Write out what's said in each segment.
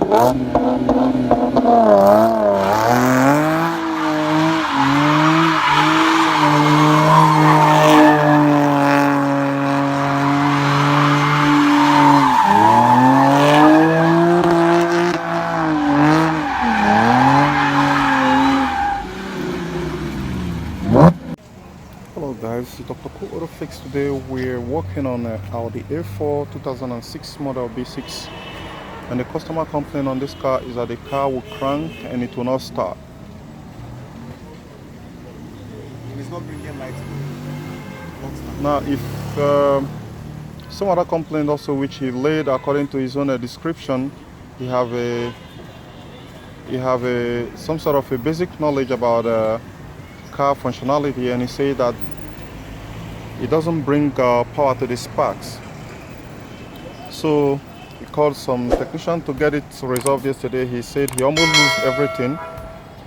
Hello guys, Dr. Cool Auto Fix. Today we're working on an Audi A4 2006 model B6, and the customer complaint on this car is that the car will crank and it will not start. It's not bringing light. Now if some other complaint also which he laid according to his own description, he have some sort of a basic knowledge about car functionality, and he said that it doesn't bring power to the sparks. So he called some technician to get it resolved yesterday. He said he almost lose everything,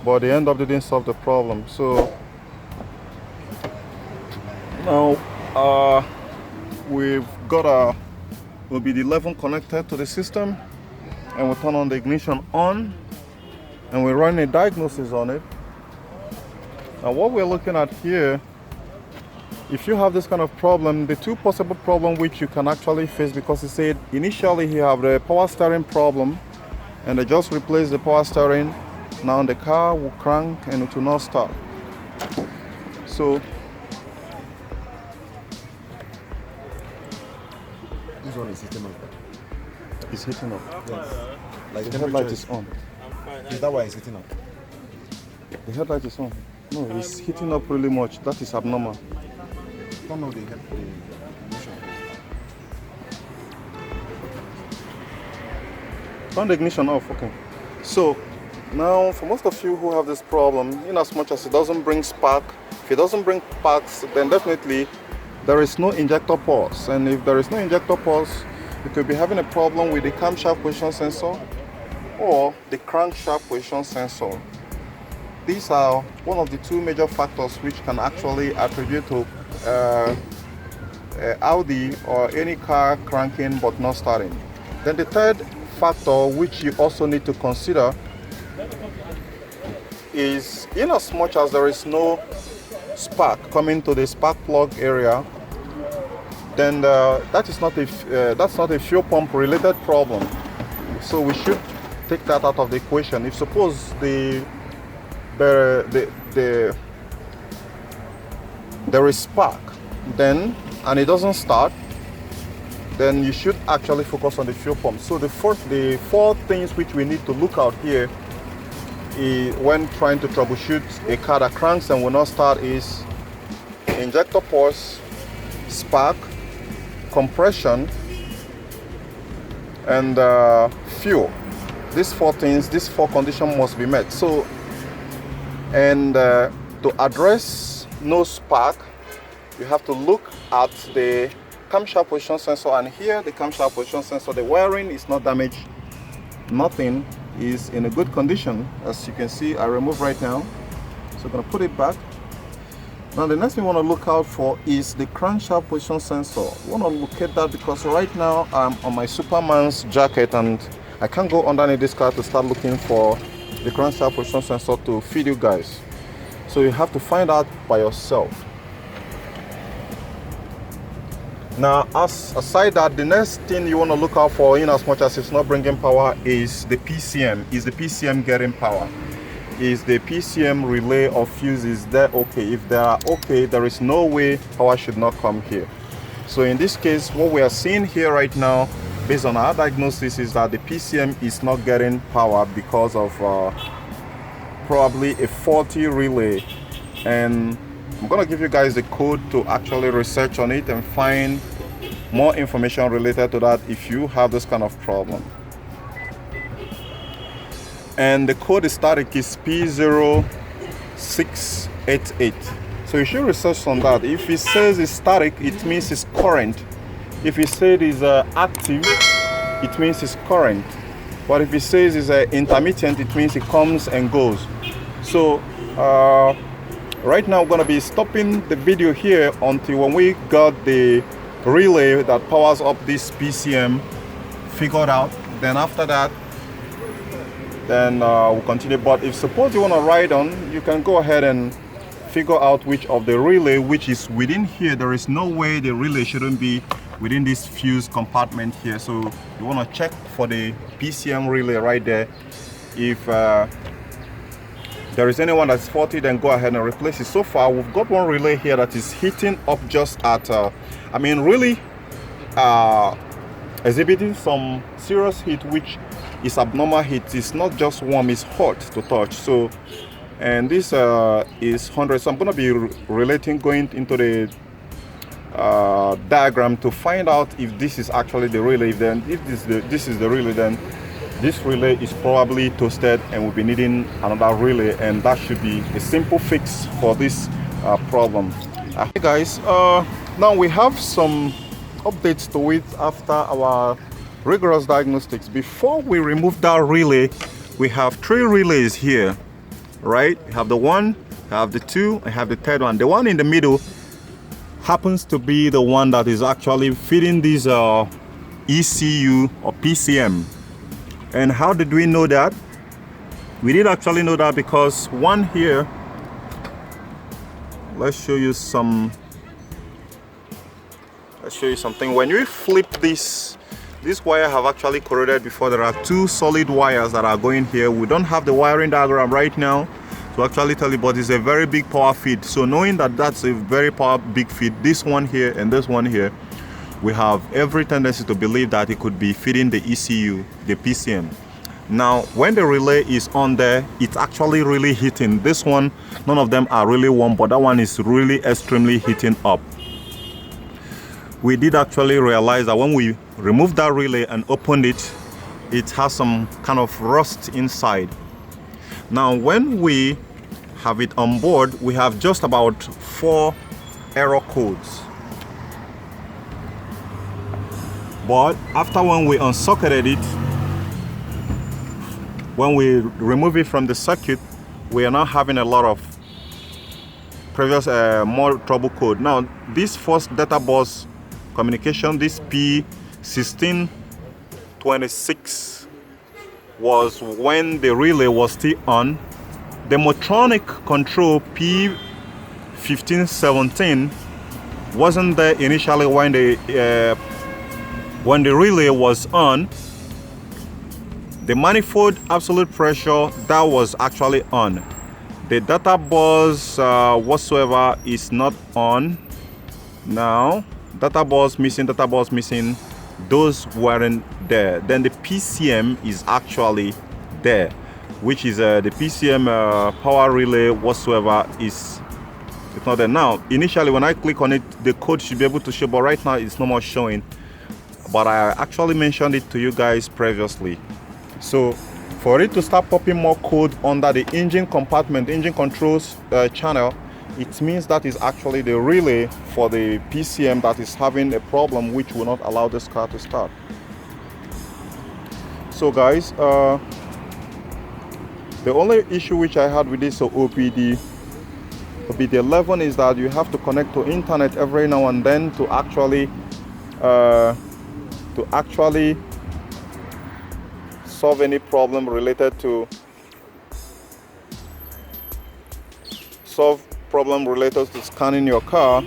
but the end up didn't solve the problem. So now we've got will be the 11 connected to the system, and we turn on the ignition on, and we run a diagnosis on it. Now what we're looking at here, if you have this kind of problem, the two possible problems which you can actually face, because he said initially he have the power steering problem and they just replaced the power steering. Now the car will crank and it will not start. So This one is hitting up. it's hitting up. Yes. Like The headlight is on. Is that why it's hitting up? The headlight is on. No, it's heating up really much. That is abnormal. Don't know the ignition. Turn the ignition off, okay. So now for most of you who have this problem, in as much as it doesn't bring spark, if it doesn't bring sparks, then definitely there is no injector pulse. And if there is no injector pulse, you could be having a problem with the camshaft position sensor or the crankshaft position sensor. These are one of the two major factors which can actually attribute to Audi or any car cranking but not starting. Then the third factor which you also need to consider is, in as much as there is no spark coming to the spark plug area, then that's not a fuel pump related problem. So we should take that out of the equation. If suppose there is spark then and it doesn't start, then you should actually focus on the fuel pump. So the four things which we need to look out here when trying to troubleshoot a car that cranks and will not start is injector pulse, spark, compression, and fuel. These four things, these four conditions must be met. So, and to address no spark, you have to look at the camshaft position sensor, and here the camshaft position sensor, the wiring is not damaged, nothing is in a good condition. As you can see, I remove right now, so I'm going to put it back. Now the next thing we want to look out for is the crankshaft position sensor. We want to locate that because right now I'm on my Superman's jacket and I can't go underneath this car to start looking for the crankshaft position sensor to feed you guys. So you have to find out by yourself. Now, aside that, the next thing you want to look out for, in as much as it's not bringing power, is the PCM. Is the PCM getting power? Is the PCM relay or fuse, is there okay? If they are okay, there is no way power should not come here. So in this case, what we are seeing here right now, based on our diagnosis, is that the PCM is not getting power because of probably a faulty relay. And I'm gonna give you guys the code to actually research on it and find more information related to that if you have this kind of problem. And the code is static is P0688. So you should research on that. If it says it's static, it means it's current. If it says it's active, it means it's current. But if it says it's intermittent, it means it comes and goes. So right now we're going to be stopping the video here until when we got the relay that powers up this PCM figured out. Then after that, then we'll continue. But if suppose you want to ride on, you can go ahead and figure out which of the relay which is within here. There is no way the relay shouldn't be within this fuse compartment here, so you want to check for the PCM relay right there. If there is anyone that's faulty, then go ahead and replace it. So far we've got one relay here that is heating up just at I mean really exhibiting some serious heat, which is abnormal heat. It's not just warm, it's hot to touch. So, and this is 100, so I'm going to be relating, going into the diagram to find out if this is actually the relay. Then if this is the relay, then this relay is probably toasted and we'll be needing another relay, and that should be a simple fix for this problem. Hey guys, now we have some updates to it after our rigorous diagnostics. Before we remove that relay, we have 3 relays here, right? We have the 1, we have the 2, I have the 3rd one. The one in the middle happens to be the one that is actually feeding this ECU or PCM. And how did we know that? We did actually know that because one here, let's show you something. When you flip this wire have actually corroded before. There are 2 solid wires that are going here. We don't have the wiring diagram right now to actually tell you, but it's a very big power feed. So knowing that that's a very big feed, this one here and this one here, we have every tendency to believe that it could be feeding the ECU, the PCM. Now when the relay is on there, it's actually really heating. This one, none of them are really warm, but that one is really extremely heating up. We did actually realize that when we removed that relay and opened it, it has some kind of rust inside. Now when we have it on board, we have just about 4 error codes. But after when we unsocketed it, when we remove it from the circuit, we are now having a lot of previous more trouble code. Now this first data bus communication, this P1626, was when the relay was still on. The Motronic control P1517 wasn't there initially when the relay was on. The manifold absolute pressure, that was actually on. The data bus whatsoever is not on now. Data bus missing, those weren't there. Then the PCM is actually there, which is the PCM power relay whatsoever is not there. Now initially when I click on it, the code should be able to show, but right now it's no more showing. But I actually mentioned it to you guys previously. So for it to start popping more code under the engine compartment, engine controls channel, it means that is actually the relay for the PCM that is having a problem, which will not allow this car to start. So guys, the only issue which I had with this OBD 11 is that you have to connect to internet every now and then to actually solve any problem related to scanning your car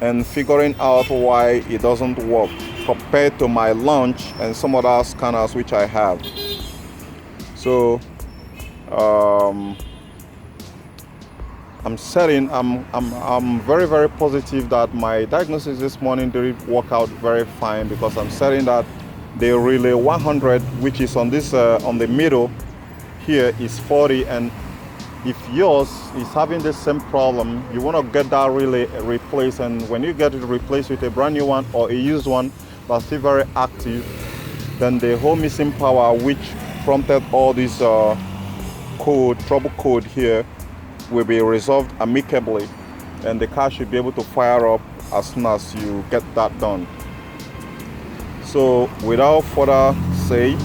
and figuring out why it doesn't work compared to my launch and some other scanners which I have. So I'm very positive that my diagnosis this morning did work out very fine, because I'm certain that the relay 100, which is on this on the middle here, is 40, and if yours is having the same problem, you want to get that relay replaced. And when you get it replaced with a brand new one or a used one that's still very active, then the whole missing power which prompted all this trouble code here will be resolved amicably, and the car should be able to fire up as soon as you get that done. So without further say,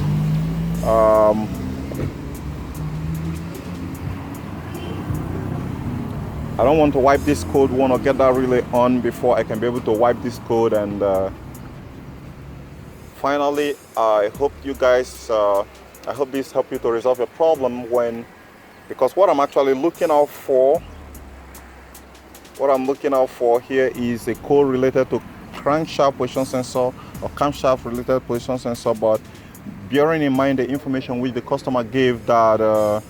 I don't want to wipe this code. We want to get that relay on before I can be able to wipe this code. And finally, I hope you guys I hope this helped you to resolve your problem because what I'm actually looking out for, here is a code related to crankshaft position sensor or camshaft related position sensor, but bearing in mind the information which the customer gave that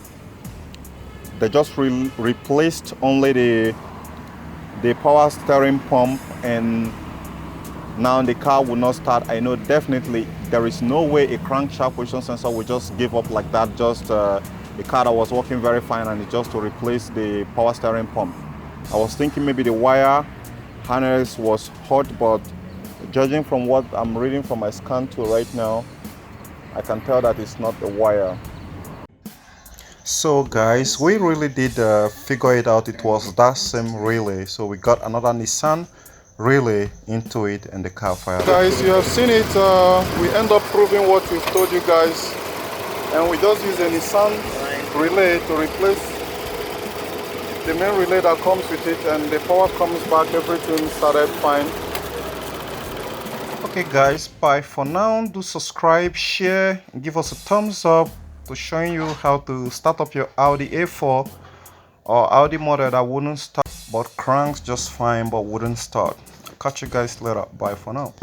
they just replaced only the power steering pump and now the car will not start. I know definitely there is no way a crankshaft position sensor will just give up like that, just a car that was working very fine and it's just to replace the power steering pump. I was thinking maybe the wire harness was hot, but judging from what I'm reading from my scan tool right now, I can tell that it's not the wire. So guys, we really did figure it out. It was that same relay. So we got another Nissan relay into it and the car fired. Guys, you have seen it. We end up proving what we've told you guys, and we just use a Nissan relay to replace the main relay that comes with it, and the power comes back. Everything started fine. Okay guys, bye for now. Do subscribe, share, and give us a thumbs up to showing you how to start up your Audi A4 or Audi model that wouldn't start but cranks just fine but wouldn't start. Catch you guys later. Bye for now.